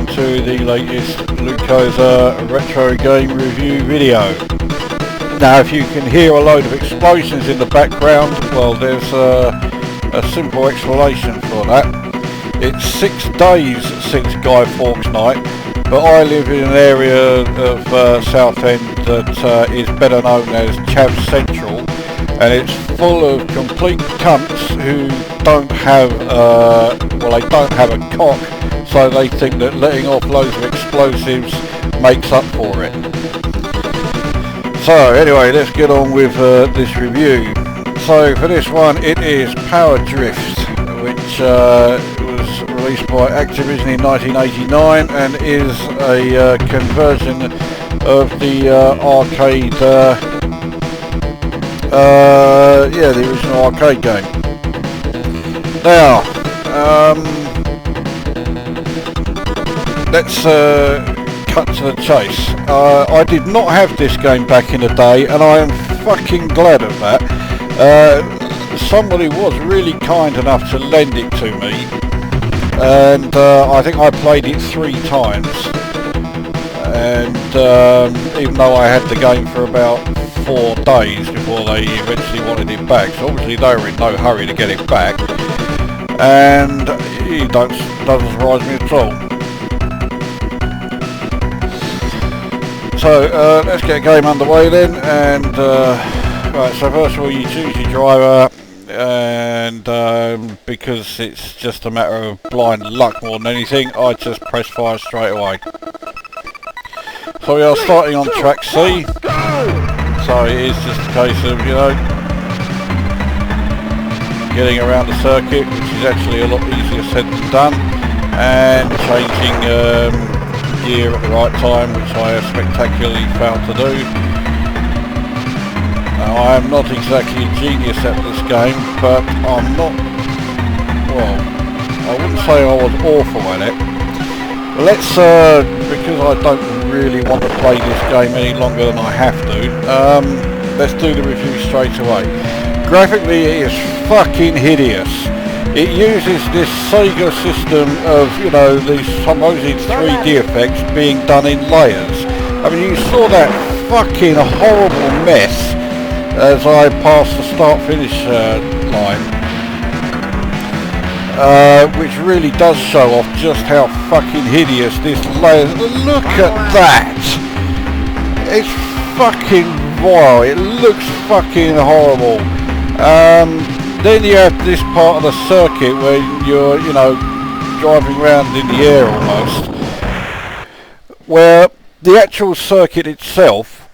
welcome to the latest Lukozer retro game review video. Now if you can hear a load of explosions in the background, well there's a simple explanation for that. It's 6 days since Guy Fawkes night, but I live in an area of Southend that is better known as Chav Central, and it's full of complete cunts who don't have they don't have a cock, so they think that letting off loads of explosives makes up for it. So anyway, let's get on with this review. So for this one, it is Power Drift, which was released by Activision in 1989 and is a conversion of the arcade, the original arcade game. Now, let's cut to the chase. I did not have this game back in the day, and I am fucking glad of that. Somebody was really kind enough to lend it to me, and I think I played it 3 times. And even though I had the game for about 4 days before they eventually wanted it back, so obviously they were in no hurry to get it back, and it doesn't surprise me at all. So let's get a game underway then, and right, so first of all you choose your driver, and because it's just a matter of blind luck more than anything, I just press fire straight away. So we are starting on track C, so it is just a case of, getting around the circuit, which is actually a lot easier said than done, and changing gear at the right time, which I have spectacularly failed to do. Now, I am not exactly a genius at this game, but I'm not, well, I wouldn't say I was awful at it. Let's, because I don't really want to play this game any longer than I have to, let's do the review straight away. Graphically, it is fucking hideous. It uses this Sega system of, these supposed 3D effects being done in layers. I mean, you saw that fucking horrible mess as I passed the start-finish line, which really does show off just how fucking hideous this layer. Look at that! It's fucking vile. It looks fucking horrible. Then you have this part of the circuit where you're, driving around in the air almost, where the actual circuit itself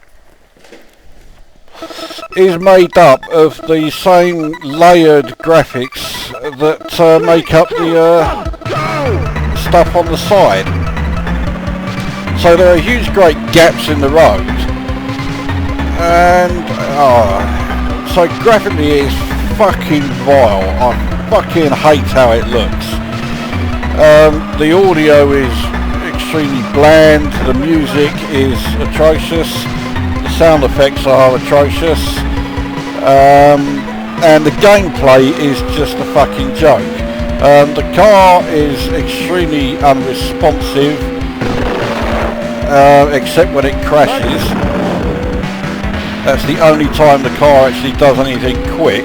is made up of the same layered graphics that make up the stuff on the side. So there are huge great gaps in the road, and so graphically it's fucking vile. I fucking hate how it looks. The audio is extremely bland, the music is atrocious, the sound effects are atrocious, and the gameplay is just a fucking joke. The car is extremely unresponsive, except when it crashes. That's the only time the car actually does anything quick.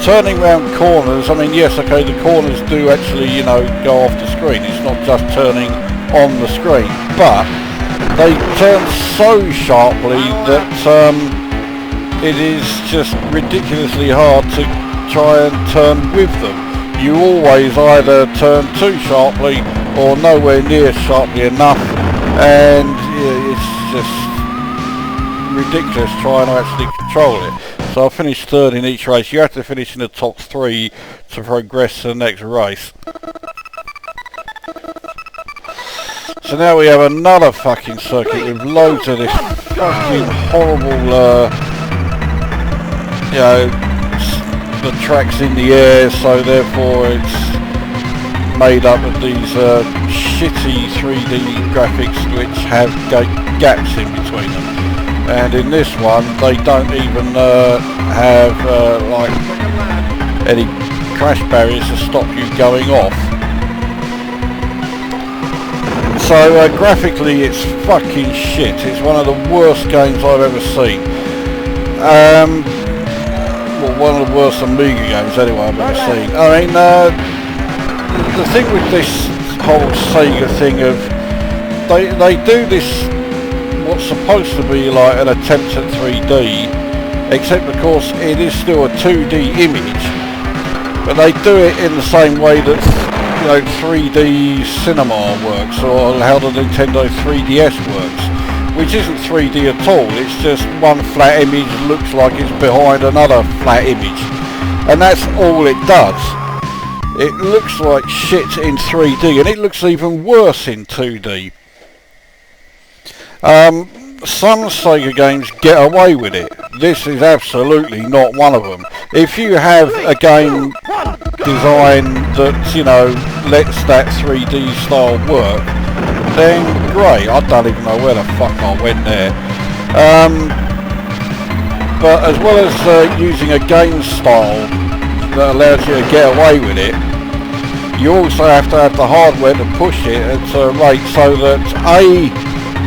Turning round corners, I mean, yes, okay, the corners do actually, go off the screen. It's not just turning on the screen, but they turn so sharply that it is just ridiculously hard to try and turn with them. You always either turn too sharply or nowhere near sharply enough, and it's just ridiculous trying to actually control it. So I finished 3rd in each race. You have to finish in the top 3 to progress to the next race. So now we have another fucking circuit with loads of this fucking horrible, the track's in the air, so therefore it's made up of these shitty 3D graphics which have gaps in between them. And in this one, they don't even have any crash barriers to stop you going off. So graphically it's fucking shit. It's one of the worst games I've ever seen. Well, one of the worst Amiga games anyway I've ever seen. I mean, the thing with this whole Sega thing of they do this what's supposed to be like an attempt at 3D, except of course it is still a 2D image, but they do it in the same way that 3D cinema works, or how the Nintendo 3DS works, which isn't 3D at all. It's just one flat image looks like it's behind another flat image, and that's all it does. It looks like shit in 3D, and it looks even worse in 2D. Some Sega games get away with it. This is absolutely not one of them. If you have a game design that, lets that 3D style work, then great. I don't even know where the fuck I went there. But as well as using a game style that allows you to get away with it, you also have to have the hardware to push it at a rate so that A,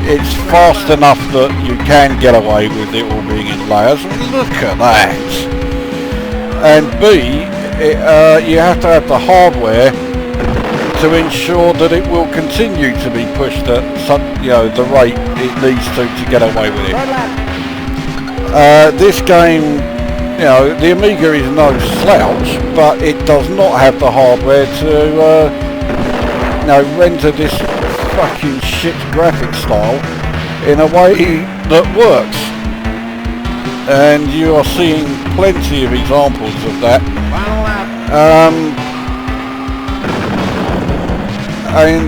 it's fast enough that you can get away with it all being in layers. Look at that. And B, you have to have the hardware to ensure that it will continue to be pushed at the rate it needs to get away with it. This game, the Amiga is no slouch, but it does not have the hardware to render this fucking shit graphic style in a way that works, and you are seeing plenty of examples of that. And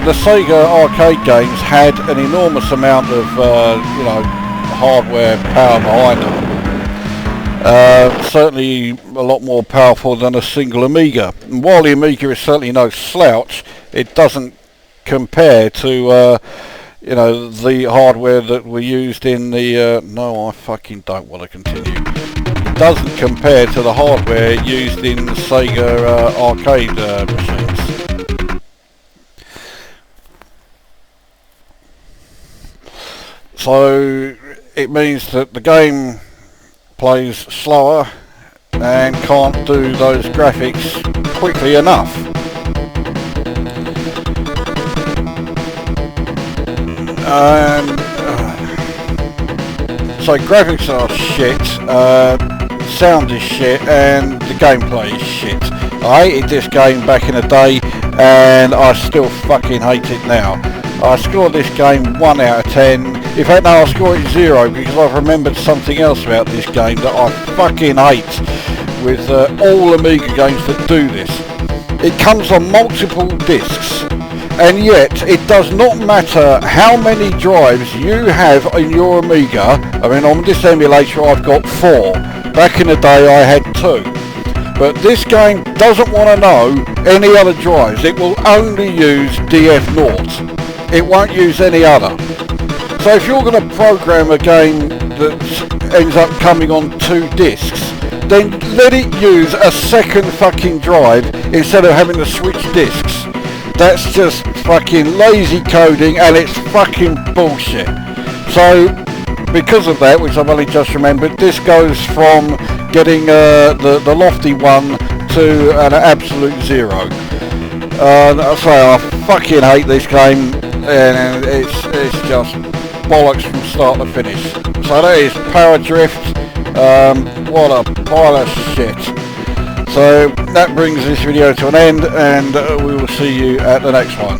the Sega arcade games had an enormous amount of hardware power behind them. Certainly a lot more powerful than a single Amiga. And while the Amiga is certainly no slouch, it doesn't compare to the hardware that we used in the no, I fucking don't want to continue. It doesn't compare to the hardware used in the Sega arcade machines. So it means that the game plays slower and can't do those graphics quickly enough. So graphics are shit, sound is shit, and the gameplay is shit. I hated this game back in the day, and I still fucking hate it now. I scored this game 1 out of 10. In fact, no, I scored it 0 because I've remembered something else about this game that I fucking hate with all Amiga games that do this. It comes on multiple discs, and yet it does not matter how many drives you have in your Amiga. I mean, on this emulator I've got 4. Back in the day I had 2. But this game doesn't want to know any other drives. It will only use DF0. It won't use any other. So if you're going to program a game that ends up coming on 2 discs, then let it use a second fucking drive instead of having to switch discs. That's just fucking lazy coding, and it's fucking bullshit. So because of that, which I've only just remembered, this goes from getting the lofty 1 to an absolute 0. So I fucking hate this game, and it's just bollocks from start to finish. So that is Power Drift. What a pile of shit. So that brings this video to an end, and we will see you at the next one.